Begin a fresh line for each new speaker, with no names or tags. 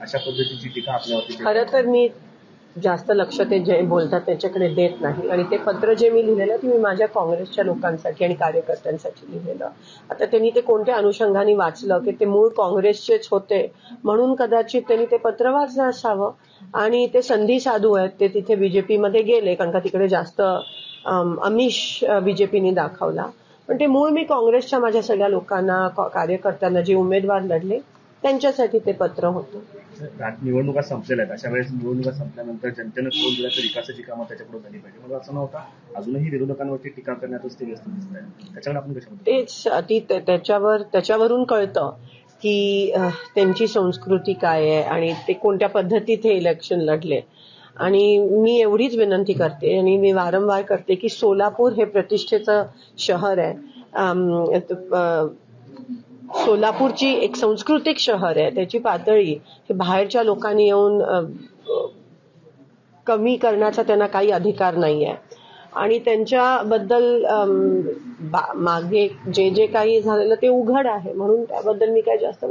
अशा पद्धतीची टीका आपल्यावरती.
खरं तर मी जास्त लक्ष ते जे बोलतात त्याच्याकडे देत नाही आणि ते पत्र जे मी लिहिलेलं ते मी माझ्या काँग्रेसच्या लोकांसाठी आणि कार्यकर्त्यांसाठी लिहिलेलं. आता त्यांनी ते कोणत्या अनुषंगाने वाचलं की ते मूळ काँग्रेसचेच होते म्हणून कदाचित त्यांनी ते पत्र वाचलं असावं आणि ते संधी साधू आहेत. ते तिथे बीजेपीमध्ये गेले कारण का तिकडे जास्त आमिष बीजेपीने दाखवला. पण ते मूळ मी काँग्रेसच्या माझ्या सगळ्या लोकांना कार्यकर्त्यांना जे उमेदवार लढले त्यांच्यासाठी ते पत्र होतं.
निवडणुका संपलेल्या आहेत, अशा वेळेस निवडणुका संपल्यानंतर जनतेनं कौल दिला तर विकासाची कामं त्याच्याकडे झाली पाहिजे. मला असं नव्हतं अजूनही विरोधकांवरती टीका करण्यातच ते व्यस्त दिसत आहे. त्याच्यावर आपण
तेच त्याच्यावरून कळतं की त्यांची संस्कृती काय आहे आणि ते कोणत्या पद्धतीत हे इलेक्शन लढले. आणि मी एवढीच विनंती करते आणि मी वारंवार करते की सोलापूर हे प्रतिष्ठेचं शहर आहे. सोलापूरची एक सांस्कृतिक शहर आहे. त्याची पातळी हे बाहेरच्या लोकांनी येऊन कमी करण्याचा त्यांना काही अधिकार नाही आहे आणि त्यांच्याबद्दल मागे जे जे काही झालेलं ते उघड आहे म्हणून त्याबद्दल मी काही जास्त